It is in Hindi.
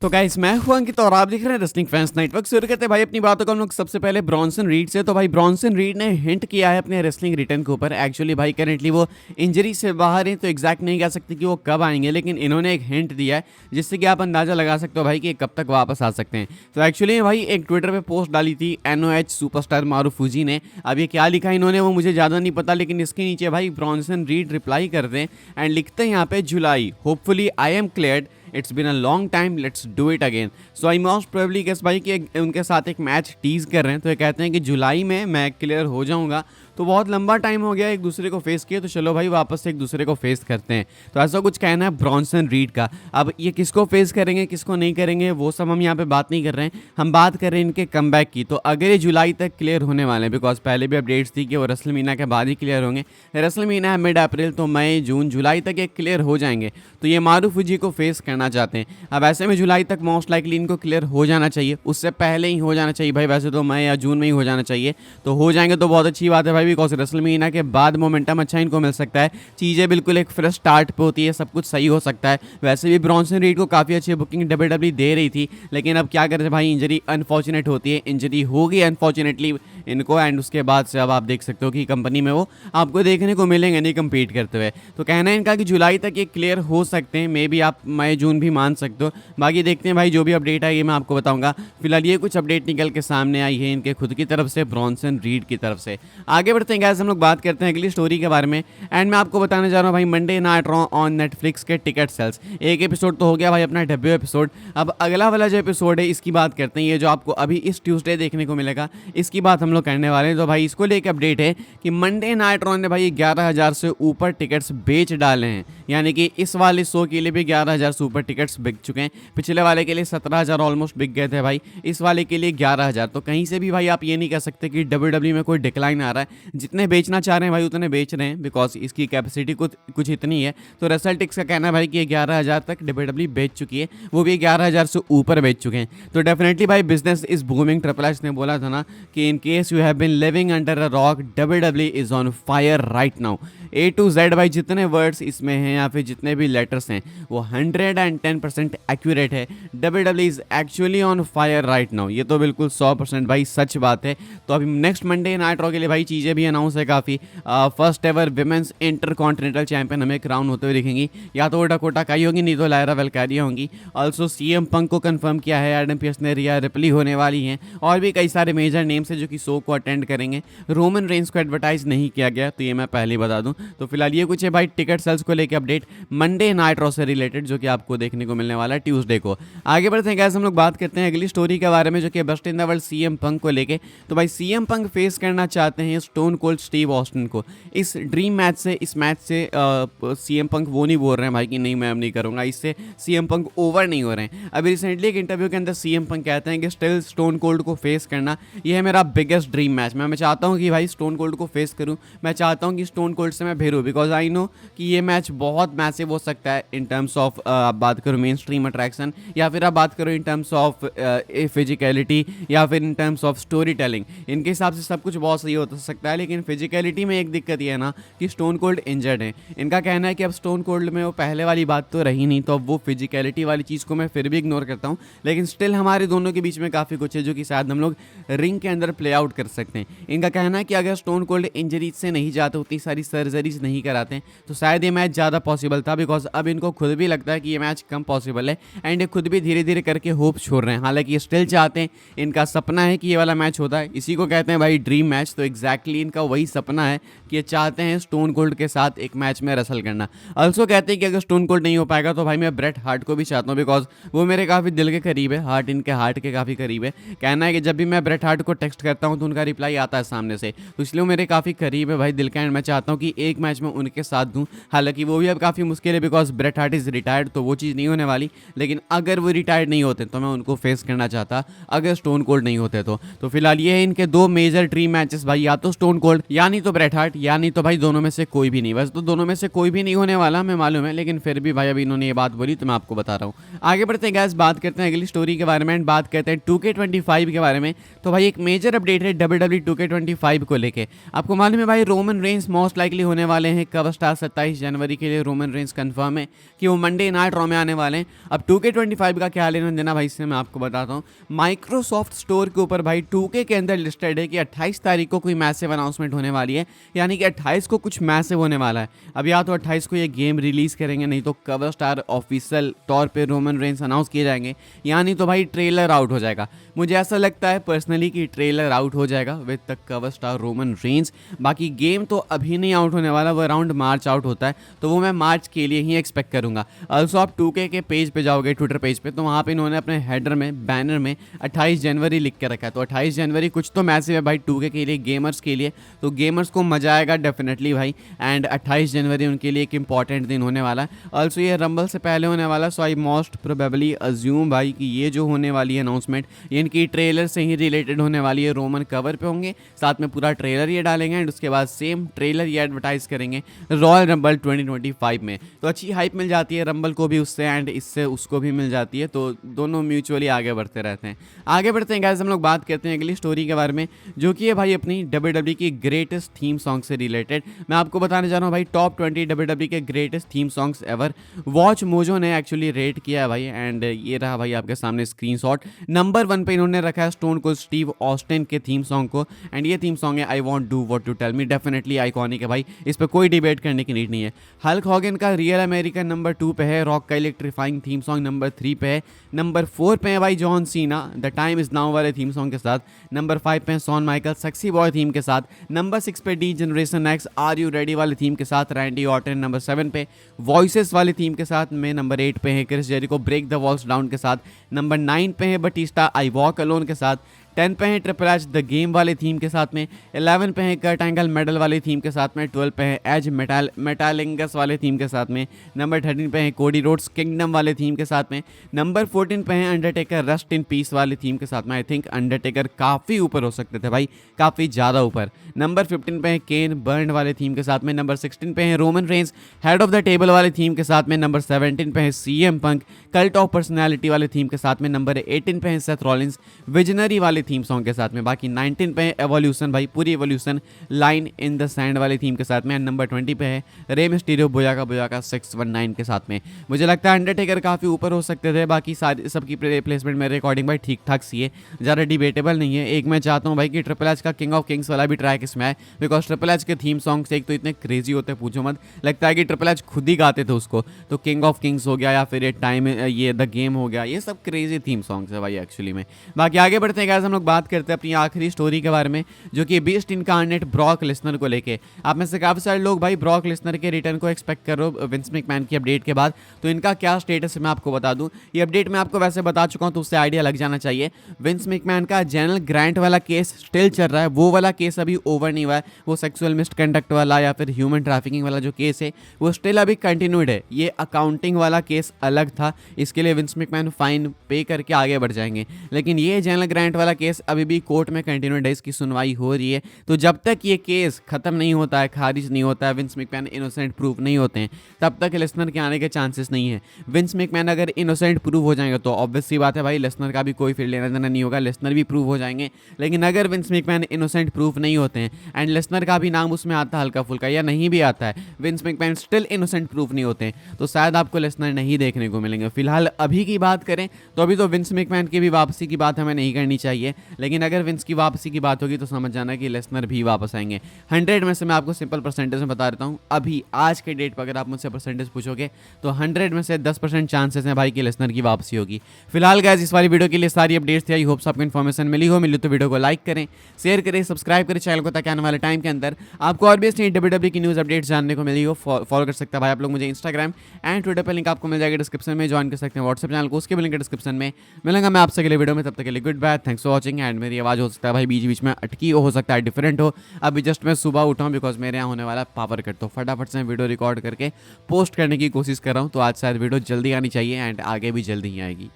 तो गाइस मैं हूं अंकित और आप देख रहे हैं रेसलिंग फैंस नेटवर्क। शुरू करते हैं भाई अपनी बातों को हम लोग सबसे पहले ब्रॉन्सन रीड से। तो भाई ब्रॉन्सन रीड ने हिंट किया है अपने रेसलिंग रिटर्न के ऊपर। एक्चुअली भाई करेंटली वो इंजरी से बाहर हैं, तो एग्जैक्ट नहीं कह सकते कि वो कब आएंगे, लेकिन इन्होंने एक हिंट दिया है जिससे कि आप अंदाजा लगा सकते हो भाई कि कब तक वापस आ सकते हैं। तो एक्चुअली भाई एक ट्विटर पर पोस्ट डाली थी NOH सुपरस्टार मारूफूजी ने। अब ये क्या लिखा इन्होंने वो मुझे ज़्यादा नहीं पता, लेकिन इसके नीचे भाई ब्रॉन्सन रीड रिप्लाई करते हैं एंड लिखते हैं यहाँ पे जुलाई, hopefully I am cleared, it's been a long time, let's do it again. So I most probably guess भाई कि उनके साथ एक मैच टीज कर रहे हैं। तो ये कहते हैं कि जुलाई में मैं क्लियर हो जाऊंगा। तो बहुत लंबा टाइम हो गया एक दूसरे को फेस किए, तो चलो भाई वापस से एक दूसरे को फेस करते हैं। तो ऐसा कुछ कहना है ब्रॉन्सन रीड का। अब ये किसको फेस करेंगे किसको नहीं करेंगे वो सब हम यहाँ पे बात नहीं कर रहे हैं, हम बात कर रहे हैं इनके कमबैक की। तो अगर ये जुलाई तक क्लियर होने वाले हैं, बिकॉज पहले भी अपडेट्स थी कि वो रेसलमेनिया के बाद ही क्लियर होंगे। रेसलमेनिया है मिड अप्रैल, तो मई जून जुलाई तक ये क्लियर हो जाएंगे। तो ये मारूफूजी को फेस करना चाहते हैं। अब ऐसे में जुलाई तक मोस्ट लाइकली इनको क्लियर हो जाना चाहिए, उससे पहले ही हो जाना चाहिए भाई। वैसे तो मई या जून में ही हो जाना चाहिए, तो हो जाएंगे तो बहुत अच्छी बात है भाई, बिकॉज रेसलमेनिया के बाद मोमेंटम अच्छा इनको मिल सकता है। चीज़ें बिल्कुल एक फ्रेश स्टार्ट पे होती है, सब कुछ सही हो सकता है। वैसे भी ब्रॉन्सन रीड को काफ़ी अच्छी बुकिंग WWE दे रही थी, लेकिन अब क्या करें भाई, इंजरी अनफॉर्चुनेट होती है, इंजरी होगी अनफॉर्चुनेटली इनको। एंड उसके बाद से अब आप देख सकते हो कि कंपनी में वो आपको देखने को मिलेंगे नहीं कम्पीट करते हुए। तो कहना है इनका कि जुलाई तक ये क्लियर हो सकते हैं, मे बी आप मई जून भी मान सकते हो। बाकी देखते हैं भाई, जो भी अपडेट है ये मैं आपको बताऊंगा। फिलहाल ये कुछ अपडेट निकल के सामने आई है इनके खुद की तरफ से, ब्रॉन्सन रीड की तरफ से। आगे बढ़ते हैं गाइस, हम लोग बात करते हैं अगली स्टोरी के बारे में। एंड मैं आपको बताने जा रहा हूँ भाई Monday night raw on Netflix के टिकट सेल्स। एक एपिसोड तो हो गया भाई अपना डेब्यू एपिसोड, अब अगला वाला जो एपिसोड है इसकी बात करते हैं। ये जो आपको अभी इस ट्यूसडे देखने को मिलेगा इसकी बात हम लोग करने वाले हैं। तो भाई इसको लेकर अपडेट है कि मंडे नाइट रॉ ने भाई 11,000 से ऊपर टिकट्स बेच डाले हैं, यानी कि इस वाले शो के लिए भी 11,000 से ऊपर टिकट्स बिक चुके हैं। पिछले वाले के लिए 17,000 ऑलमोस्ट बिक गए थे भाई, इस वाले के लिए 11,000। तो कहीं से भी भाई आप ये नहीं कह सकते कि WWE में कोई डिक्लाइन आ रहा है। जितने बेचना चाह रहे हैं भाई उतने बेच रहे हैं, बिकॉज इसकी कैपेसिटी कुछ इतनी है। तो रेसलटिक्स का कहना है भाई कि 11,000 तक WWE बेच चुकी है, वो भी 11,000 से ऊपर बेच चुके हैं। तो डेफिनेटली भाई business is booming. Triple H ने बोला था ना कि in case you have been living under a rock, WWE is on fire right now. A to Z भाई जितने वर्ड्स इसमें हैं या फिर जितने भी लेटर्स हैं वो 110% एक्यूरेट है। WWE is actually on fire right now, ये तो बिल्कुल 100% भाई सच बात है। तो अभी नेक्स्ट मंडे नाइट रॉ के लिए भाई चीज़ें भी अनाउंस है काफ़ी। First ever women's intercontinental champion हमें क्राउन होते हुए दिखेंगी, या तो डकोटा काई होगी नहीं तो लायरा वेलकारिया होंगी। ऑल्सो CM पंक को कंफर्म किया है, एडम पियर्स ने, रिया रिप्ली होने वाली हैं, और भी कई सारे मेजर नेम्स हैं जो कि शो को अटेंड करेंगे। रोमन रेंस को एडवर्टाइज नहीं किया गया, तो ये मैं पहले ही बता दूं। तो फिलहाल ये कुछ है भाई टिकट सेल्स को लेकर अपडेट मंडे नाइट रॉ से रिलेटेड, जो कि आपको देखने को मिलने वाला है ट्यूसडे को। आगे बढ़ते हैं गाइस, हम लोग बात करते हैं अगली स्टोरी के बारे में, जो कि best in the world CM पंक को लेके। तो भाई CM पंक फेस करना चाहते हैं स्टोन कोल्ड स्टीव ऑस्टिन को इस ड्रीम मैच से। इस मैच से CM पंक वो नहीं बोल रहे हैं भाई कि नहीं मैं अब नहीं करूंगा, इससे CM पंक ओवर नहीं हो रहे हैं। अभी रिसेंटली एक इंटरव्यू के अंदर CM पंक कहते हैं कि स्टिल स्टोन कोल्ड को फेस करना ये है मेरा बिगेस्ट ड्रीम मैच। मैं चाहता हूँ कि भाई स्टोन कोल्ड को फेस करूँ, मैं चाहता हूँ कि स्टोन कोल्ड से मैं भिड़ूँ, बिकॉज आई नो कि ये मैच बहुत मैसिव हो सकता है इन टर्म्स ऑफ आप बात करो मेन स्ट्रीम अट्रैक्शन, या फिर आप बात करो इन टर्म्स ऑफ फिजिकलिटी, या फिर in terms of story telling. इनके हिसाब से सब कुछ बहुत सही हो सकता है, लेकिन फिजिकलिटी में एक दिक्कत ये है ना कि स्टोन कोल्ड इंजर्ड है। इनका कहना है कि अब स्टोन कोल्ड में वो पहले वाली बात तो रही नहीं, तो अब वो फिजिकलिटी वाली चीज़ को मैं फिर भी इग्नोर करता हूँ, लेकिन स्टिल हमारे दोनों के बीच में काफ़ी कुछ है जो कि शायद हम लोग रिंग के अंदर प्ले आउट कर सकते हैं। इनका कहना है कि अगर स्टोन कोल्ड इंजरीज से नहीं जाते, उतनी सारी सर्जरीज नहीं कराते हैं, तो शायद ये मैच ज़्यादा पॉसिबल था। बिकॉज अब इनको खुद भी लगता है कि ये मैच कम पॉसिबल है, एंड ये खुद भी धीरे धीरे करके होप छोड़ रहे हैं। हालांकि ये स्टिल चाहते हैं, इनका सपना है कि ये वाला मैच होता है, इसी को कहते हैं भाई ड्रीम मैच। तो एग्जैक्टली इनका वही सपना है कि ये चाहते हैं स्टोन कोल्ड के साथ एक मैच में रसल करना। ऑल्सो कहते हैं कि अगर स्टोन कोल्ड नहीं हो पाएगा तो भाई मैं ब्रेट हार्ट को भी चाहता हूँ, बिकॉज वो मेरे काफ़ी दिल के करीब है, हार्ट इनके हार्ट के काफ़ी करीब है। कहना है कि जब भी मैं ब्रेट हार्ट को टेक्स्ट करता हूँ तो उनका रिप्लाई आता है सामने से, तो इसलिए वो मेरे काफ़ी करीब है भाई दिल का, एंड मैं चाहता हूँ कि एक मैच में उनके साथ दूँ। हालांकि वो भी अब काफ़ी मुश्किल है, because Bret Hart is retired, तो वो चीज़ नहीं होने वाली। लेकिन अगर वो रिटायर्ड नहीं होते तो मैं उनको फेस करना चाहता, अगर स्टोन कोल्ड नहीं होते तो फिलहाल ये है इनके दो मेजर ड्रीम मैचेस भाई, या तो स्टोन स्टोन कोल्ड, या नहीं तो ब्रेट हार्ट, या नहीं तो भाई दोनों में से कोई भी नहीं। बस तो दोनों में से कोई भी नहीं होने वाला, हमें मालूम है, लेकिन फिर भी भाई अभी इन्होंने ये बात बोली तो मैं आपको बता रहा हूँ। आगे बढ़ते हैं गैस, बात करते हैं अगली स्टोरी के बारे में एंड बात करते हैं 2K25 के बारे में। तो भाई एक मेजर अपडेट है WWE 2K25 को लेके। आपको मालूम है भाई रोमन रेंस मोस्ट लाइकली होने वाले हैं कवर स्टार 27 जनवरी के लिए। रोमन रेंस कंफर्म है कि वो मंडे नाइट रॉ में आने वाले हैं। अब 2K25 का क्या लेना देना भाई इससे मैं आपको बताता हूँ। माइक्रोसॉफ्ट स्टोर के ऊपर भाई 2K के अंदर लिस्टेड है कि 28 तारीख को कोई मैसिव अनाउंसमेंट होने वाली है, यानी कि 28 को कुछ मैसिव होने वाला है। अब या तो 28 को ये गेम रिलीज करेंगे, नहीं तो कवर स्टार ऑफिशियल तौर पे रोमन रेंस अनाउंस किए जाएंगे, या नहीं तो भाई ट्रेलर आउट हो जाएगा। मुझे ऐसा लगता है पर्सनली कि ट्रेलर आउट हो जाएगा with the cover star Roman Reigns. बाकी गेम तो अभी नहीं आउट होने वाला, वो अराउंड मार्च आउट होता है, तो वो मैं मार्च के लिए ही एक्सपेक्ट करूंगा। ऑल्सो आप 2K के पेज पे जाओगे, ट्विटर पेज पे, तो वहाँ पे इन्होंने अपने हेडर में बैनर में 28 जनवरी लिख के रखा है। तो 28 जनवरी कुछ तो मैसिव है भाई 2K के लिए, गेमर्स के लिए, तो गेमर्स को मजा आएगा डेफिनेटली भाई। एंड 28 जनवरी उनके लिए एक इंपॉर्टेंट दिन होने वाला है। ऑल्सो ये रंबल से पहले होने वाला, सो आई मोस्ट प्रोबेबली अज्यूम भाई कि ये जो होने वाली है अनाउंसमेंट, ये इनकी ट्रेलर से ही रिलेटेड होने वाली है। रोमन कवर पे होंगे, साथ में पूरा ट्रेलर ये डालेंगे एंड उसके बाद सेम ट्रेलर ये एडवर्टाइज करेंगे रॉयल रंबल 2025 में। तो अच्छी हाइप मिल जाती है रंबल को भी उससे एंड इससे उसको भी मिल जाती है, तो दोनों म्यूचुअली आगे बढ़ते रहते हैं। आगे बढ़ते हैं गाइस, हम लोग बात करते हैं अगली स्टोरी के बारे में, जो कि है भाई अपनी WWE की ग्रेटेस्ट थीम सॉन्ग से रिलेटेड। मैं आपको बताने जा रहा हूँ भाई टॉप 20 WWE के greatest theme songs ever. Watch mojo ने एक्चुअली रेट किया है भाई, एंड ये रहा भाई आपके सामने स्क्रीनशॉट। नंबर 1 पे इन्होंने रखा है स्टोन कोल्ड स्टीव ऑस्टिन के थीम सॉन्ग को, एंड ये थीम सॉन्ग है I want do what you tell me. Definitely iconic है भाई, इस पर कोई डिबेट करने की नीड नहीं है। हल्क हॉगन का रियल अमेरिकन नंबर 2 पे है। रॉक का इलेक्ट्रीफाइंग थीम सॉन्ग नंबर 3 पे है। नंबर 4 पे है भाई John Cena the time is now वाले थीम सॉन्ग के साथ। नंबर 5 पे है Shawn Michael sexy boy theme के साथ। नंबर 6 पे D generation X are you ready वाले थीम के साथ रैंडी ऑर्टन। नंबर 7 पे वॉइसेस वाले थीम के साथ में। नंबर 8 पे है Chris Jericho break the walls down के साथ। नंबर 9 पे है बटिस्टा आई वॉक अलोन के साथ। 10 पे है ट्रिपल एच द गेम वाले थीम के साथ में। 11 पे है कर्ट एंगल मेडल वाले थीम के साथ में। 12 पे है एज मेटालिंगस वाले थीम के साथ में। नंबर 13 पे है कोडी रोड्स किंगडम वाले थीम के साथ में। नंबर 14 पे है अंडरटेकर रस्ट इन पीस वाले थीम के साथ में। आई थिंक अंडरटेकर काफ़ी ऊपर हो सकते थे भाई, काफ़ी ज़्यादा ऊपर। नंबर 15 पे है केन बर्न वाले थीम के साथ में। नंबर 16 पे है Roman Reigns head of the table वाले थीम के साथ में। नंबर 17 पे है CM punk cult of personality वाले थीम के साथ में। नंबर 18 पे है सेथ रॉलिंस विजनरी वाले थीम सॉन्ग के साथ में। बाकी 19 पे है एवोल्यूशन भाई पूरी evolution line in the sand वाले थीम के साथ में। एंड नंबर 20 पे है रे मिस्टीरियो बोयाका 619 के साथ में। मुझे लगता है अंडरटेकर काफ़ी ऊपर हो सकते थे, बाकी सारी सबकी प्लेसमेंट मेरे अकॉर्डिंग भाई ठीक ठाक सी है, ज़्यादा डिबेटेबल नहीं है। एक मैं चाहता हूँ भाई कि ट्रिपल एच का किंग ऑफ किंग्स वाला भी ट्रैक इसमें आए, बिकॉज ट्रिपल एच के थीम सॉन्ग्स एक तो इतने क्रेजी होते हैं पूछो मत, लगता है कि ट्रिपल एच खुद ही गाते थे उसको। तो किंग ऑफ किंग्स हो गया या फिर ये द गेम हो गया, ये सब क्रेजी थीम सॉन्ग्स है भाई एक्चुअली में। बाकी आगे बढ़ते हैं गाइस, हम लोग बात करते हैं अपनी आखिरी स्टोरी के बारे में, जो कि बीस्ट इनकार्नेट ब्रॉक लेसनर को लेके। आप में से काफ़ी सारे लोग भाई ब्रॉक लेसनर के रिटर्न को एक्सपेक्ट कर रहे हो विंस मैकमैन की अपडेट के बाद, तो इनका क्या स्टेटस है मैं आपको बता दूं। ये अपडेट मैं आपको वैसे बता चुका हूं, तो उससे आइडिया लग जाना चाहिए। विंस मैकमैन का जनरल ग्रांट वाला केस स्टिल चल रहा है, वो वाला केस अभी ओवर नहीं हुआ है। वो सेक्सुअल मिसकंडक्ट वाला या फिर ह्यूमन ट्रैफिकिंग वाला जो केस है वो स्टिल अभी कंटिन्यूड है। ये अकाउंटिंग वाला केस अलग था, इसके लिए विंस मैकमैन फाइन पे करके आगे बढ़ जाएंगे, लेकिन ये जनरल ग्रांट वाला केस अभी भी कोर्ट में कंटिन्यूड है, इसकी सुनवाई हो रही है। तो जब तक ये केस खत्म नहीं होता है, खारिज नहीं होता है, विंस मैकमैन इनोसेंट प्रूफ नहीं होते हैं, तब तक लेसनर के आने के चांसेस नहीं है। विंस मैकमैन अगर इनोसेंट प्रूव हो जाएंगे तो ऑब्वियस सी बात है भाई लेसनर का भी कोई फिर लेना देना नहीं होगा, लेसनर भी प्रूव हो जाएंगे। लेकिन अगर विंस मैकमैन इनोसेंट प्रूफ नहीं होते हैं एंड लेसनर का भी नाम उसमें आता है हल्का फुल्का या नहीं भी आता है, Vince McMahon still innocent proof नहीं होते हैं, तो शायद आपको लेसनर नहीं देखने को मिलेंगे। फिलहाल अभी की बात करें तो अभी तो विंस मैकमैन की भी वापसी की बात हमें नहीं करनी चाहिए, लेकिन अगर विंस की वापसी की बात होगी तो समझ जाना कि लेसनर भी वापस आएंगे। 100 में से मैं आपको सिंपल परसेंटेज में बता देता हूँ, अभी आज के डेट पर अगर आप मुझसे परसेंटेज पूछोगे तो 100 में से 10% चांसेस हैं भाई कि लेसनर की वापसी होगी। फिलहाल गाइस इस वाली वीडियो के लिए सारी अपडेट्स थी, आई होप्स आपको इन्फॉर्मेशन मिली तो वीडियो को लाइक करें, शेयर करें, सब्सक्राइब करें चैनल को, ताकि आने वाले टाइम के अंदर आपको और भी WWE की न्यूज़ अपडेट्स जानने को मिली हो। फॉलो कर सकते हैं भाई आप लोग मुझे इंस्टाग्राम एंड ट्विटर पर, लिंक आपको मिल जाएगा डिस्क्रिप्शन में। ज्वाइन कर सकते हैं व्हाट्सएप चैनल को, उसके भी लिंक डिस्क्रिप्शन में। मिलेंगे मैं आपसे अगले वीडियो में, तब तक के लिए good bye, thanks for watching. And मेरी आवाज़ हो सकता है भाई बीच बीच में अटकी हो सकता है डिफरेंट हो, अभी जस्ट मैं सुबह उठा हूँ बिकॉज मेरे यहाँ होने वाला पावर कट, तो फटाफट से वीडियो रिकॉर्ड करके पोस्ट करने की कोशिश कर रहा हूँ। तो आज शायद वीडियो जल्दी आनी चाहिए एंड आगे भी जल्दी ही आएगी।